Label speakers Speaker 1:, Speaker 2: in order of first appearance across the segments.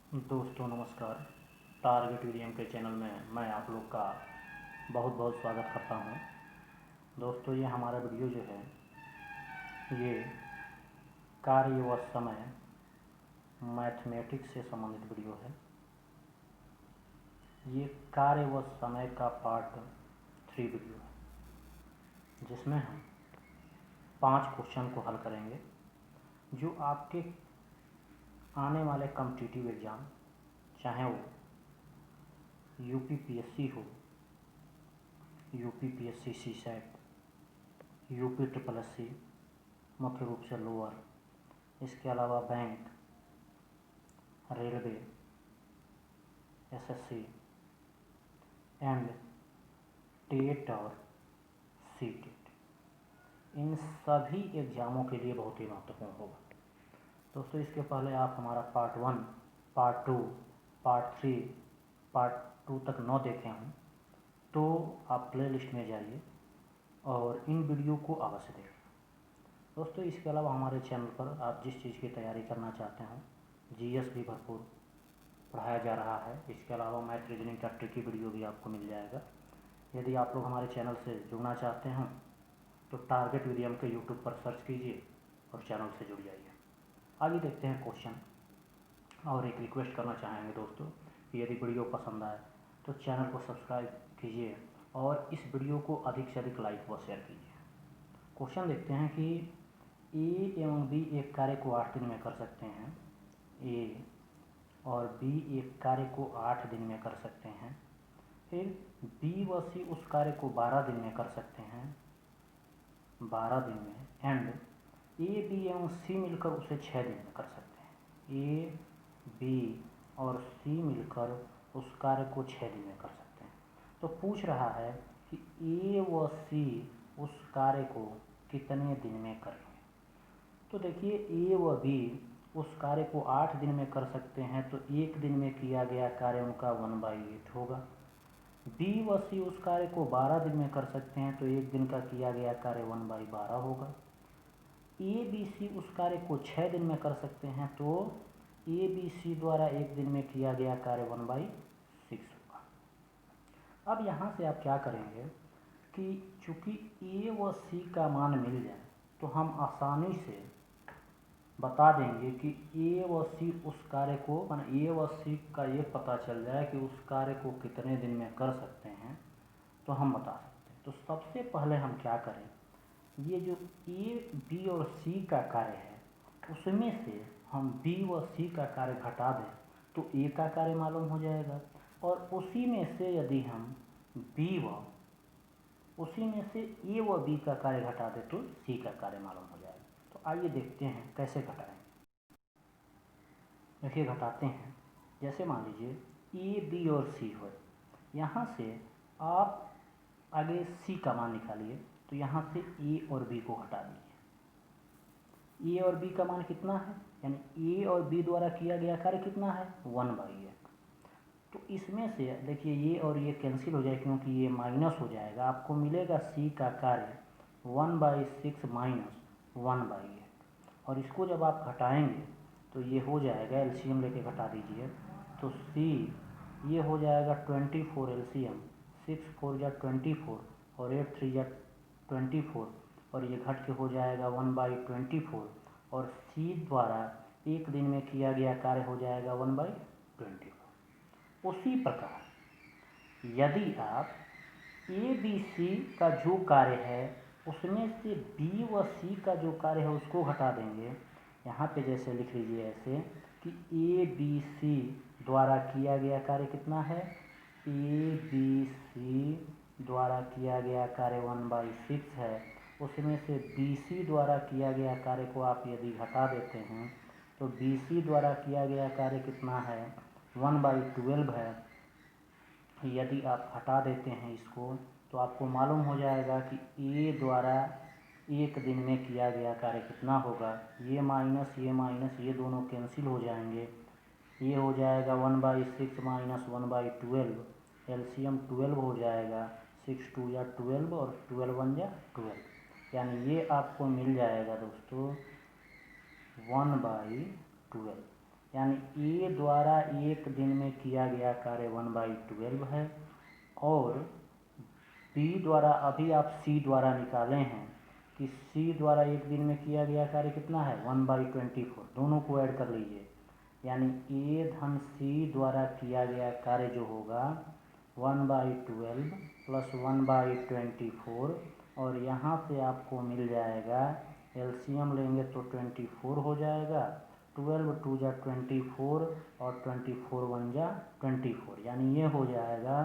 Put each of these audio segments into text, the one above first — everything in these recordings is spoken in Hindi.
Speaker 1: दोस्तों नमस्कार। टारगेट वीडियम के चैनल में मैं आप लोग का बहुत बहुत स्वागत करता हूं। दोस्तों ये हमारा वीडियो जो है ये कार्य व समय मैथमेटिक्स से संबंधित वीडियो है। ये कार्य व समय का पार्ट 3 वीडियो है जिसमें हम 5 क्वेश्चन को हल करेंगे जो आपके आने वाले कॉम्पिटिटिव एग्ज़ाम, चाहे वो यूपीपीएससी हो, UPPSC CSAT, UP triple SC मुख्य रूप से लोअर, इसके अलावा bank, railway, SSC and TET और सीटेट, इन सभी एग्ज़ामों के लिए बहुत ही महत्वपूर्ण होगा। दोस्तों इसके पहले आप हमारा पार्ट 1, पार्ट 2, पार्ट 3, पार्ट 2 तक न देखे हों तो आप प्ले लिस्ट में जाइए और इन वीडियो को अवश्य देखें। दोस्तों इसके अलावा हमारे चैनल पर आप जिस चीज़ की तैयारी करना चाहते हैं, जीएस भी भरपूर पढ़ाया जा रहा है। इसके अलावा मैथ रीजनिंग का ट्रिकी वीडियो भी आपको मिल जाएगा। यदि आप लोग हमारे चैनल से जुड़ना चाहते हैं तो टारगेट वीडियम के यूट्यूब पर सर्च कीजिए और चैनल से जुड़ जाइए। आगे देखते हैं क्वेश्चन। और एक रिक्वेस्ट करना चाहेंगे दोस्तों कि यदि वीडियो पसंद आए तो चैनल को सब्सक्राइब कीजिए और इस वीडियो को अधिक से अधिक लाइक व शेयर कीजिए। क्वेश्चन देखते हैं कि ए एवं बी एक कार्य को 8 दिन में कर सकते हैं। ए और बी एक कार्य को 8 दिन में कर सकते हैं। फिर बी व सी उस कार्य को 12 दिन में कर सकते हैं, 12 दिन में। एंड ए बी एवं सी मिलकर उसे 6 दिन में कर सकते हैं। ए बी और सी मिलकर उस कार्य को 6 दिन में कर सकते हैं। तो पूछ रहा है कि ए व सी उस कार्य को कितने दिन में करेंगे। तो देखिए ए व बी उस कार्य को 8 दिन में कर सकते हैं, तो एक दिन में किया गया कार्य उनका 1/8 होगा। बी व सी उस कार्य को 12 दिन में कर सकते हैं, तो एक दिन का किया गया कार्य 1/12 होगा। ए बी सी उस कार्य को 6 दिन में कर सकते हैं, तो ए बी सी द्वारा एक दिन में किया गया कार्य 1/6 होगा। अब यहाँ से आप क्या करेंगे कि चूँकि ए व सी का मान मिल जाए तो हम आसानी से बता देंगे कि ए व सी उस कार्य को, माने ए व सी का ये पता चल जाए कि उस कार्य को कितने दिन में कर सकते हैं तो हम बता सकते हैं। तो सबसे पहले हम क्या करें, ये जो ए बी और सी का कार्य है उसमें से हम बी व सी का कार्य घटा दें तो ए का कार्य मालूम हो जाएगा, और उसी में से यदि हम उसी में से ए व बी का कार्य घटा दें तो सी का कार्य मालूम हो जाएगा। तो आइए देखते हैं कैसे घटाएं। देखिए घटाते हैं। जैसे मान लीजिए ए बी और सी हो, यहाँ से आप आगे सी का मान निकालिए, तो यहाँ से ए और बी को हटा दीजिए। ए और बी का मान कितना है, यानी ए और बी द्वारा किया गया कार्य कितना है 1/8। तो इसमें से देखिए ये और ये कैंसिल हो जाए क्योंकि ये माइनस हो जाएगा, आपको मिलेगा सी का कार्य 1/6 माइनस 1/8। और इसको जब आप घटाएंगे तो ये हो जाएगा, एलसीएम लेके घटा दीजिए, तो सी ये हो जाएगा 24 एलसीएम, 6 4 या 24 और 8 3 या 24, और ये घट के हो जाएगा 1/24, और सी द्वारा एक दिन में किया गया कार्य हो जाएगा 1/24। उसी प्रकार यदि आप ए बी सी का जो कार्य है उसमें से बी व सी का जो कार्य है उसको घटा देंगे। यहाँ पे जैसे लिख लीजिए ऐसे कि ए बी सी द्वारा किया गया कार्य कितना है, ए बी सी द्वारा किया गया कार्य 1/6 है, उसमें से बी सी द्वारा किया गया कार्य को आप यदि घटा देते हैं तो बी सी द्वारा किया गया कार्य कितना है 1/12 है। यदि आप हटा देते हैं इसको तो आपको मालूम हो जाएगा कि ए द्वारा एक दिन में किया गया कार्य कितना होगा। ये माइनस ये दोनों कैंसिल हो जाएंगे, ये हो जाएगा 1/6 माइनस 1/12, एलसीएम 12 हो जाएगा, 6 2 या 12 और 12 1 या 12, यानी ये आपको मिल जाएगा दोस्तों 1/12। यानी ए द्वारा एक दिन में किया गया कार्य 1/12 है, और बी द्वारा, अभी आप सी द्वारा निकाले हैं कि सी द्वारा एक दिन में किया गया कार्य कितना है 1/24, दोनों को ऐड कर लीजिए, यानी ए धन सी द्वारा किया गया कार्य जो होगा 1/12 प्लस 1/24, और यहाँ से आपको मिल जाएगा, एलसीएम लेंगे तो 24 हो जाएगा, 12 2 जा 24 और 24 1 जा 24, यानी ये हो जाएगा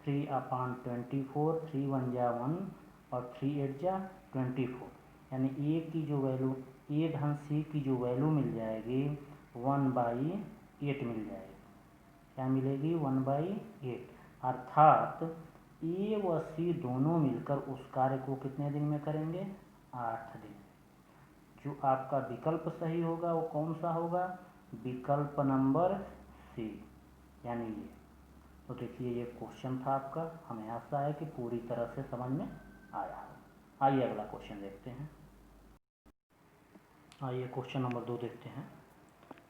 Speaker 1: 3/24, 3 1 जा 1 और 3 8 जा 24, यानी ए की जो वैल्यू, ए धन सी की जो वैल्यू मिल जाएगी 1/8 मिल जाएगी। क्या मिलेगी 1/8, अर्थात ए व सी दोनों मिलकर उस कार्य को कितने दिन में करेंगे 8 दिन। जो आपका विकल्प सही होगा वो कौन सा होगा, विकल्प नंबर सी, यानी ये। तो देखिए ये क्वेश्चन था आपका, हमें आशा है कि पूरी तरह से समझ में आया हो। आइए अगला क्वेश्चन देखते हैं। आइए क्वेश्चन नंबर 2 देखते हैं।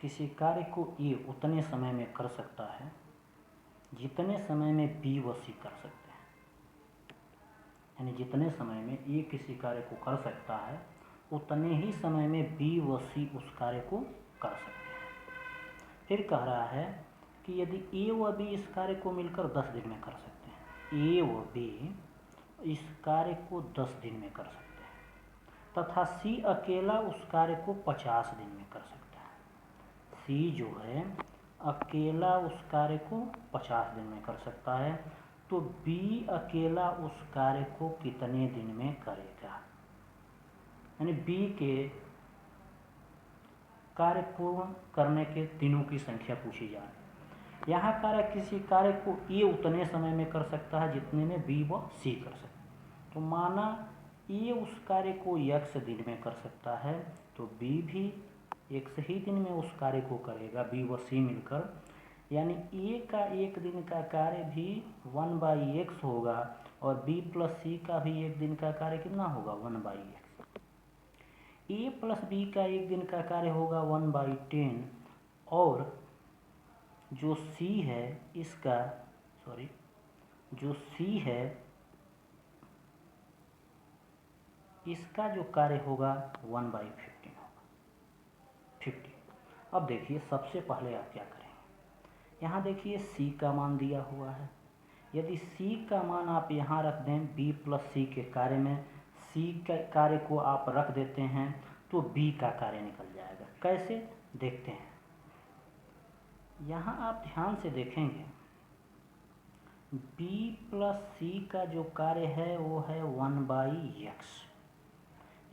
Speaker 1: किसी कार्य को ए उतने समय में कर सकता है जितने समय में बी व सी कर सकते हैं, यानी जितने समय में ए किसी कार्य को कर सकता है उतने ही समय में बी व सी उस कार्य को कर सकते हैं। फिर कह रहा है कि यदि ए व बी इस कार्य को मिलकर 10 दिन में कर सकते हैं, ए व बी इस कार्य को 10 दिन में कर सकते हैं, तथा सी अकेला उस कार्य को 50 दिन में कर सकता है। सी जो है अकेला उस कार्य को 50 दिन में कर सकता है, तो बी अकेला उस कार्य को कितने दिन में करेगा, यानी बी के कार्य पूर्ण करने के दिनों की संख्या पूछी जा रही है। यहाँ कार्य किसी कार्य को ए उतने समय में कर सकता है जितने में बी व सी कर सकते हैं। तो माना ए उस कार्य को x दिन में कर सकता है, तो बी भी x ही दिन में उस कार्य को करेगा, बी व सी मिलकर, यानी ए का एक दिन का कार्य भी 1/x होगा, और बी प्लस सी का भी एक दिन का कार्य कितना होगा 1/x। ए प्लस बी का एक दिन का कार्य होगा 1/10, और जो सी है इसका, जो सी है इसका जो कार्य होगा 1/15 होगा, 50। अब देखिए सबसे पहले आप क्या करेंगे, यहाँ देखिए सी का मान दिया हुआ है, यदि सी का मान आप यहाँ रख दें बी प्लस सी के कार्य में, सी के कार्य को आप रख देते हैं तो बी का कार्य निकल जाएगा। कैसे देखते हैं, यहाँ आप ध्यान से देखेंगे बी प्लस सी का जो कार्य है वो है 1/x।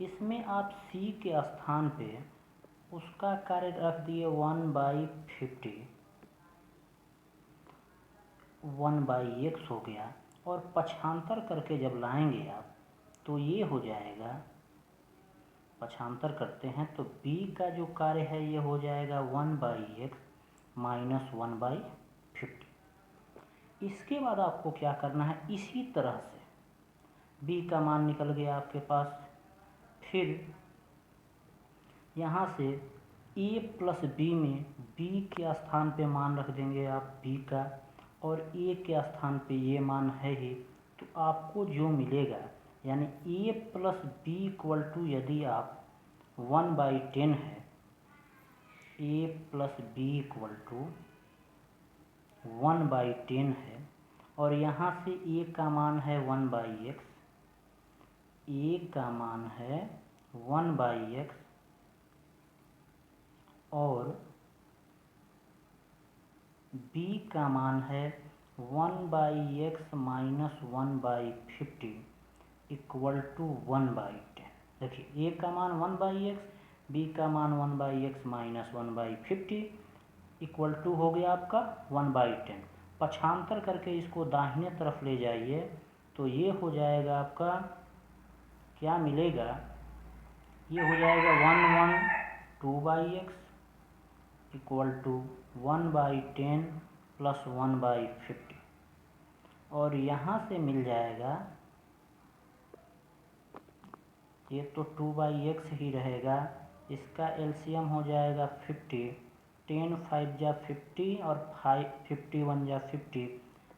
Speaker 1: इसमें आप सी के स्थान पे उसका कार्य रख दिए 1/50, 1/x हो गया, और पक्षांतर करके जब लाएंगे आप तो ये हो जाएगा, पक्षांतर करते हैं तो b का जो कार्य है ये हो जाएगा 1/x माइनस 1/50। इसके बाद आपको क्या करना है, इसी तरह से b का मान निकल गया आपके पास, फिर यहाँ से a प्लस बी में b के स्थान पे मान रख देंगे आप b का, और a के स्थान पे ये मान है ही, तो आपको जो मिलेगा, यानी a plus B equal to, यदि आप 1/10 है, a plus B equal to 1/10 है, और यहाँ से a का मान है 1/x, a का मान है 1/x, और b का मान है 1/x माइनस 1/50 इक्वल टू 1/10। देखिए a का मान 1/x, b का मान 1/x माइनस 1/50 इक्वल टू हो गया आपका 1/10। पक्षांतर करके इसको दाहिने तरफ ले जाइए तो ये हो जाएगा आपका, क्या मिलेगा, ये हो जाएगा 1/2x इक्वल टू 1/10 प्लस 1/50, और यहाँ से मिल जाएगा, ये तो 2/x ही रहेगा, इसका एलसीएम हो जाएगा 50, 10 5 जा 50 और 51 जा 50,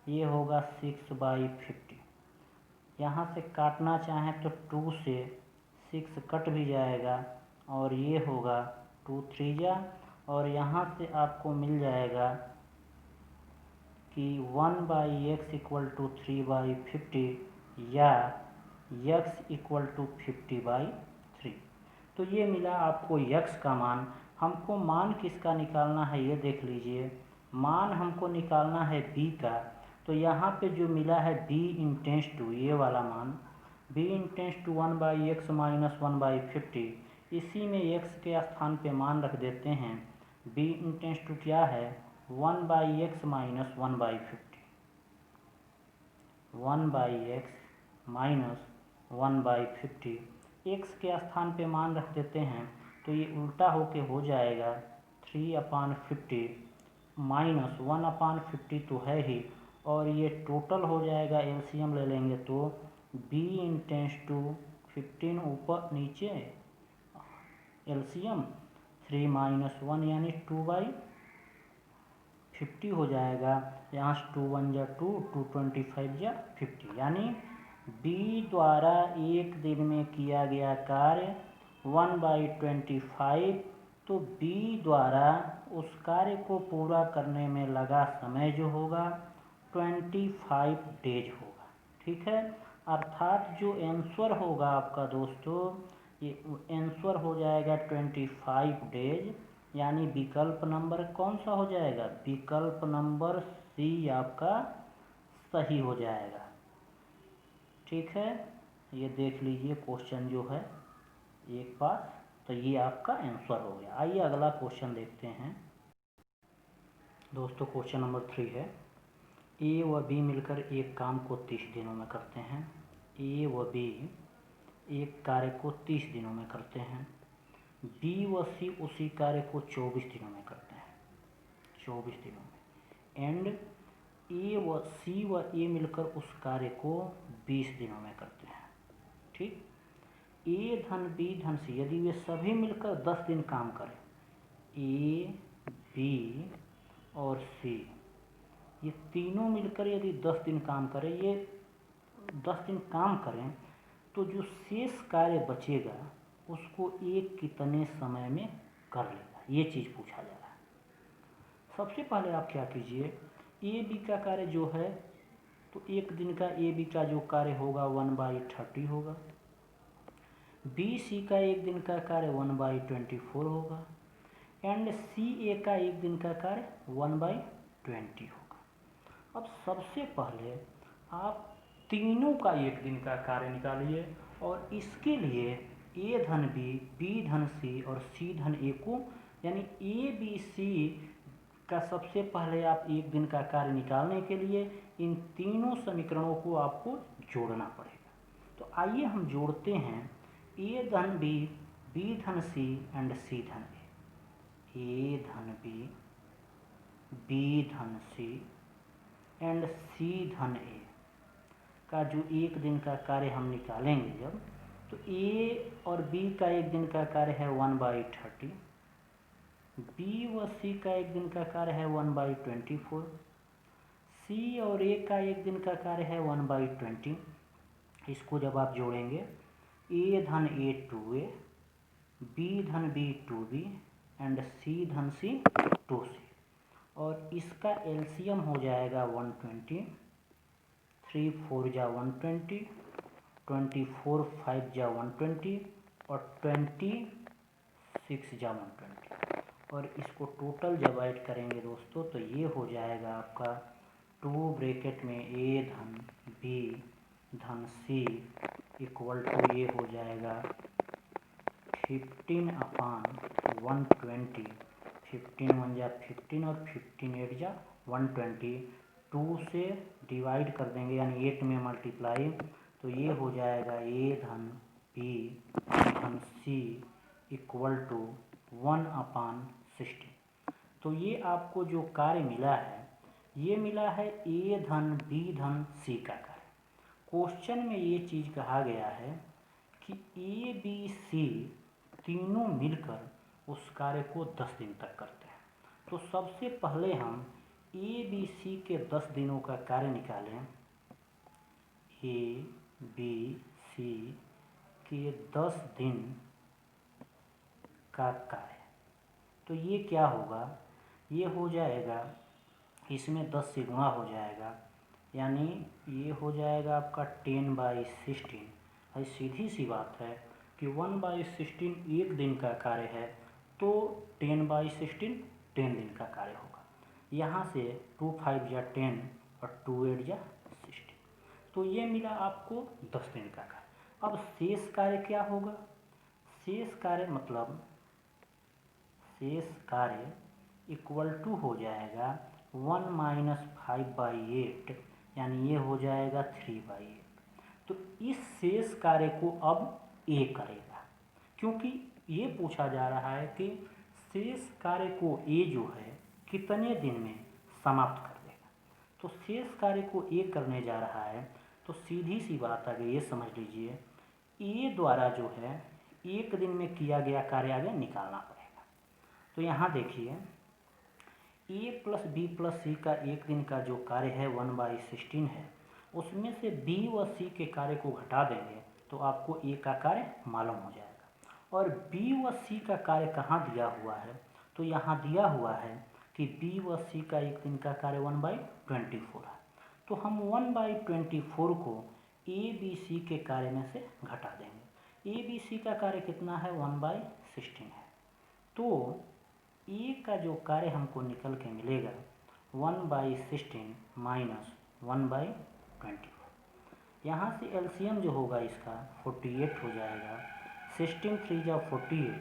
Speaker 1: ये होगा 6/50। यहाँ से काटना चाहें तो 2 से 6 कट भी जाएगा और ये होगा 2 3 जा, और यहाँ से आपको मिल जाएगा कि 1/x = 3/50 या x = 50/3। तो ये मिला आपको x का मान। हमको मान किसका निकालना है ये देख लीजिए। मान हमको निकालना है b का। तो यहाँ पे जो मिला है b × 2, ये वाला मान b × 2 1/x - 1/50, इसी में x के स्थान पे मान रख देते हैं। b × 2 क्या है? 1/x - 1/50, 1/x - 1/50, x के स्थान पे मान रख देते हैं तो ये उल्टा होके हो जाएगा 3/50 माइनस 1/50 तो है ही, और ये टोटल हो जाएगा। एलसीएम ले लेंगे तो b × 2 15 ऊपर नीचे एलसीएम 3 - 1 यानी 2/50 हो जाएगा। यहाँ से 2 1 जा 2, 2 25 जा 50, यानी b द्वारा एक दिन में किया गया कार्य 1/25। तो b द्वारा उस कार्य को पूरा करने में लगा समय जो होगा 25 डेज होगा। ठीक है, अर्थात जो आंसर होगा आपका दोस्तों, ये आंसर हो जाएगा 25 डेज, यानी विकल्प नंबर कौन सा हो जाएगा? विकल्प नंबर सी आपका सही हो जाएगा। ठीक है, ये देख लीजिए क्वेश्चन जो है एक बार, तो ये आपका आंसर हो गया। आइए अगला क्वेश्चन देखते हैं दोस्तों। क्वेश्चन नंबर 3 है, ए व बी मिलकर एक काम को 30 दिनों में करते हैं। ए व बी एक कार्य को 30 दिनों में करते हैं। बी व सी उसी कार्य को 24 दिनों में करते हैं, 24 दिनों में। एंड ए व सी व ए मिलकर उस कार्य को 20 दिनों में करते हैं। ठीक, ए धन बी धन सी, यदि वे सभी मिलकर 10 दिन काम करें, ए बी और सी ये तीनों मिलकर यदि 10 दिन काम करें, ये 10 दिन काम करें, तो जो शेष कार्य बचेगा उसको एक कितने समय में कर लेगा, ये चीज़ पूछा जा रहा है। सबसे पहले आप क्या कीजिए, ए बी का कार्य जो है, तो एक दिन का ए बी का जो कार्य होगा 1/30 होगा। बी सी का एक दिन का कार्य 1/24 होगा। एंड सी ए का एक दिन का कार्य 1/20 होगा। अब सबसे पहले आप तीनों का एक दिन का कार्य निकालिए, और इसके लिए ए धन बी, बी धन सी और सी धन ए को, यानी ए बी सी का सबसे पहले आप एक दिन का कार्य निकालने के लिए इन तीनों समीकरणों को आपको जोड़ना पड़ेगा। तो आइए हम जोड़ते हैं। ए धन बी, बी धन सी एंड सी धन ए धन बी, बी धन सी एंड सी धन ए का जो एक दिन का कार्य हम निकालेंगे जब, तो ए और बी का एक दिन का कार्य है 1/30, बी व सी का एक दिन का कार्य है 1/24, सी और ए का एक दिन का कार्य है 1/20। इसको जब आप जोड़ेंगे, ए धन ए 2a, बी धन बी 2b एंड सी धन सी 2c, और इसका एलसीएम हो जाएगा 120, 3 4 जा 120, 24 5 जा 120 और 26 जा 120, और इसको टोटल जब ऐड करेंगे दोस्तों तो ये हो जाएगा आपका 2 ब्रैकेट में ए धन बी धन सी इक्वल टू ये हो जाएगा 15/120, 15 1 जा 15 और 15 8 जा 120, 2 से डिवाइड कर देंगे यानी 8 में मल्टीप्लाई, तो ये हो जाएगा ए धन बी धन सी इक्वल टू 1/16। तो ये आपको जो कार्य मिला है, ये मिला है ए धन बी धन सी का कार्य। क्वेश्चन में ये चीज़ कहा गया है कि ए बी सी तीनों मिलकर उस कार्य को 10 दिन तक करते हैं। तो सबसे पहले हम ए बी सी के 10 दिनों का कार्य निकालें। ए बी सी के 10 दिन का कार्य, तो ये क्या होगा, ये हो जाएगा, इसमें 10 से गुणा हो जाएगा, यानी ये हो जाएगा आपका 10/16। भाई सीधी सी बात है कि 1/16 एक दिन का कार्य है, तो 10/16 10 दिन का कार्य होगा। यहाँ से 2 5 या 10 और 2 8 या 16, तो ये मिला आपको 10 दिन का कार्य। अब शेष कार्य क्या होगा, शेष कार्य मतलब शेष कार्य इक्वल टू हो जाएगा 1 - 5/8, यानी ये हो जाएगा 3/8। तो इस शेष कार्य को अब ए करेगा, क्योंकि ये पूछा जा रहा है कि शेष कार्य को ए जो है कितने दिन में समाप्त कर देगा। तो शेष कार्य को ए करने जा रहा है, तो सीधी सी बात आगे ये समझ लीजिए, ए द्वारा जो है एक दिन में किया गया कार्य आगे निकालना पड़ेगा। तो यहाँ देखिए, ए प्लस बी प्लस सी का एक दिन का जो कार्य है 1/16 है, उसमें से बी व सी के कार्य को घटा देंगे तो आपको ए का कार्य मालूम हो जाएगा। और बी व सी का कार्य कहाँ दिया हुआ है, तो यहाँ दिया हुआ है कि बी व सी का एक दिन का कार्य 1/24 है। तो हम 1/24 को ए बी सी के कार्य में से घटा देंगे। ए बी सी का कार्य कितना है, 1/16 है। तो ए का जो कार्य हमको निकल के मिलेगा 1/16 माइनस 1/24। यहाँ से एलसीएम जो होगा इसका 48 हो जाएगा। 16 3 जा 48,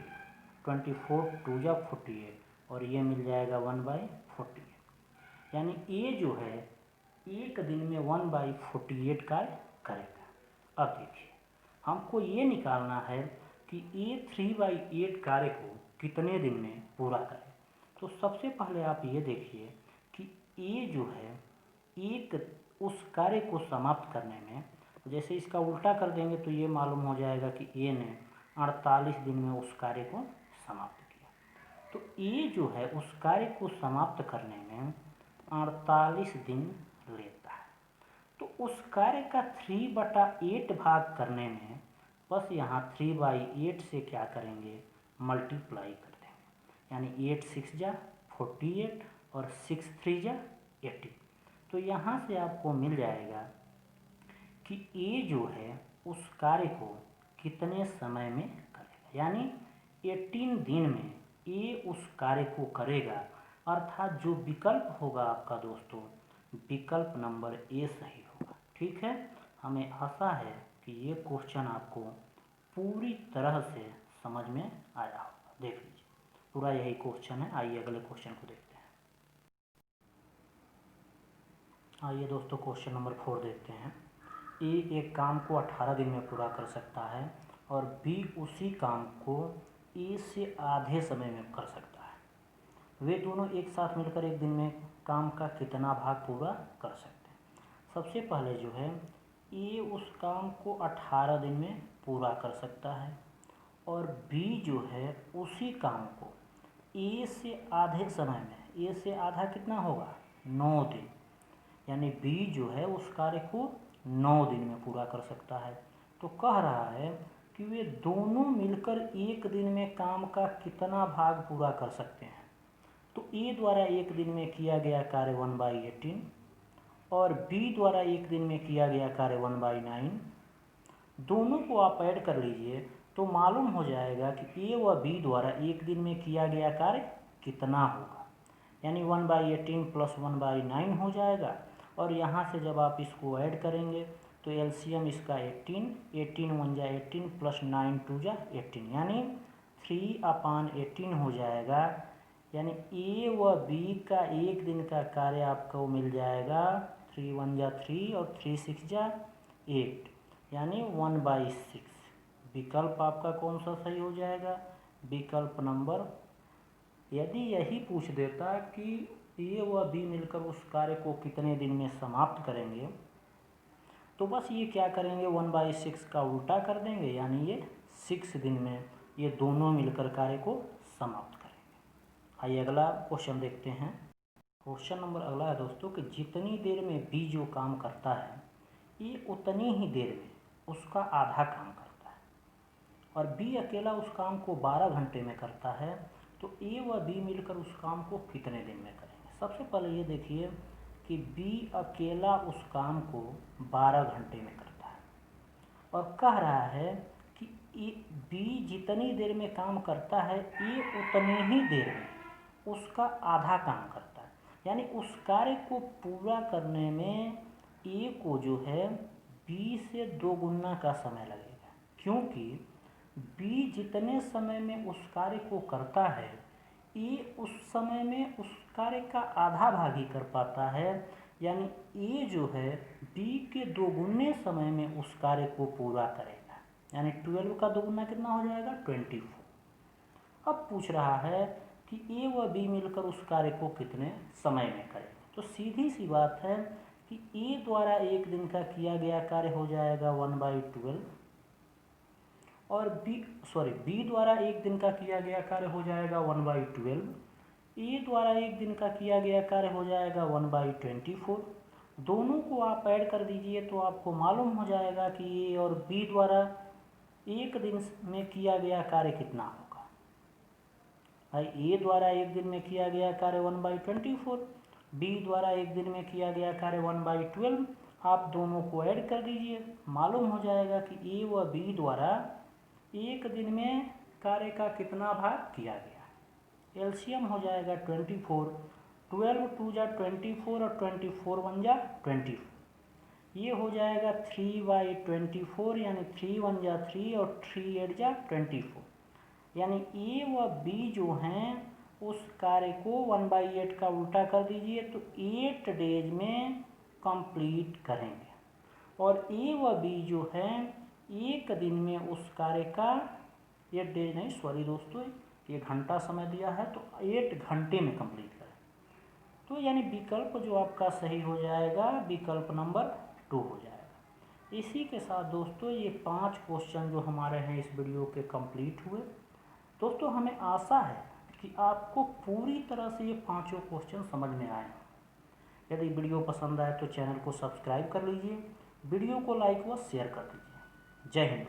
Speaker 1: 24 2 जा 48, और ये मिल जाएगा 1/48। यानी ए जो है एक दिन में 1/48 कार्य करेगा। अब देखिए, हमको ये निकालना है कि ए 3/8 कार्य को कितने दिन में पूरा करें। तो सबसे पहले आप ये देखिए कि ए जो है एक उस कार्य को समाप्त करने में, जैसे इसका उल्टा कर देंगे तो ये मालूम हो जाएगा कि ए ने 48 दिन में उस कार्य को समाप्त किया। तो ए जो है उस कार्य को समाप्त करने में 48 दिन लेता है। तो उस कार्य का 3/8 भाग करने में बस यहाँ 3/8 से क्या करेंगे, मल्टीप्लाई कर देंगे, यानी 8 6 जा 48 और 6 3 जा 80। तो यहाँ से आपको मिल जाएगा कि ए जो है उस कार्य को कितने समय में करेगा, यानी 18 दिन में ए उस कार्य को करेगा। अर्थात जो विकल्प होगा आपका दोस्तों, विकल्प नंबर ए सही होगा। ठीक है, हमें आशा है कि ये क्वेश्चन आपको पूरी तरह से समझ में आया होगा। देख लीजिए, पूरा यही क्वेश्चन है। आइए अगले क्वेश्चन को देखते हैं। आइए दोस्तों, क्वेश्चन नंबर 4 देखते हैं। ए एक काम को 18 दिन में पूरा कर सकता है और बी उसी काम को ए से आधे समय में कर सकता है। वे दोनों एक साथ मिलकर एक दिन में काम का कितना भाग पूरा कर सकते हैं। सबसे पहले जो है, ए उस काम को 18 दिन में पूरा कर सकता है और बी जो है उसी काम को ए से आधे समय में, ए से आधा कितना होगा, 9 दिन, यानी बी जो है उस कार्य को 9 दिन में पूरा कर सकता है। तो कह रहा है कि वे दोनों मिलकर एक दिन में काम का कितना भाग पूरा कर सकते हैं। तो ए द्वारा एक दिन में किया गया कार्य 1/18 और बी द्वारा एक दिन में किया गया कार्य 1/9। दोनों को आप ऐड कर लीजिए तो मालूम हो जाएगा कि ए व बी द्वारा एक दिन में किया गया कार्य कितना होगा, यानी 1/18 प्लस 1/9 हो जाएगा। और यहाँ से जब आप इसको ऐड करेंगे तो एलसीएम इसका 18 1 जा 18 प्लस 9 2 जा 18, यानी 3/18 हो जाएगा। यानी ए व बी का एक दिन का कार्य आपको मिल जाएगा 3 1 जा 3 और 3 6 जा 8, यानी 1/6। विकल्प आपका कौन सा सही हो जाएगा, विकल्प नंबर। यदि यही पूछ देता कि ए व बी मिलकर उस कार्य को कितने दिन में समाप्त करेंगे, तो बस ये क्या करेंगे, 1/6 का उल्टा कर देंगे, यानी ये 6 दिन में ये दोनों मिलकर कार्य को समाप्त करेंगे। आइए अगला क्वेश्चन देखते हैं। क्वेश्चन नंबर अगला है दोस्तों कि जितनी देर में बी जो काम करता है ए उतनी ही देर में उसका आधा काम करता है, और बी अकेला उस काम को 12 घंटे में करता है, तो ए व बी मिलकर उस काम को कितने दिन में करेंगे। सबसे पहले ये देखिए कि बी अकेला उस काम को 12 घंटे में करता है और कह रहा है कि बी जितनी देर में काम करता है ए उतनी ही देर में उसका आधा काम करता है, यानी उस कार्य को पूरा करने में ए को जो है बी से 2 गुना का समय लगेगा, क्योंकि बी जितने समय में उस कार्य को करता है ए उस समय में उस कार्य का आधा भाग ही कर पाता है, यानी ए जो है बी के 2 गुने समय में उस कार्य को पूरा करेगा, यानी 12 का 2 गुना कितना हो जाएगा 24। अब पूछ रहा है कि ए व बी मिलकर उस कार्य को कितने समय में करेंगे। तो सीधी सी बात है कि ए द्वारा एक दिन का किया गया कार्य हो जाएगा 1/12 और बी द्वारा एक दिन का किया गया कार्य हो जाएगा 1/12, ए द्वारा एक दिन का किया गया कार्य हो जाएगा 1/24। दोनों को आप ऐड कर दीजिए तो आपको मालूम हो जाएगा कि ए और बी द्वारा एक दिन में किया गया कार्य कितना होगा। ए द्वारा एक दिन में किया गया कार्य 1/24, बी द्वारा एक दिन में किया गया कार्य 1/12। आप दोनों को ऐड कर दीजिए, मालूम हो जाएगा कि ए व बी द्वारा एक दिन में कार्य का कितना भाग किया गया। एलसीएम हो जाएगा 24, 12 2 जा 24 और 24 1 जा 24, ये हो जाएगा 3/24, यानी 3 1 जा 3 और 3 8 जा 24, यानी ए व बी जो हैं उस कार्य को 1/8 का उल्टा कर दीजिए तो 8 डेज में कंप्लीट करेंगे, और ए व बी जो हैं एक दिन में उस कार्य का 8 डेज नहीं, सॉरी दोस्तों, ये घंटा समय दिया है तो 8 घंटे में कंप्लीट करें। तो यानी विकल्प जो आपका सही हो जाएगा विकल्प नंबर 2 हो जाएगा। इसी के साथ दोस्तों ये 5 क्वेश्चन जो हमारे हैं इस वीडियो के कंप्लीट हुए। दोस्तों हमें आशा है कि आपको पूरी तरह से ये 5 क्वेश्चन समझ में आए। यदि वीडियो पसंद आए तो चैनल को सब्सक्राइब कर लीजिए, वीडियो को लाइक व शेयर कर दीजिए। जय हिंद।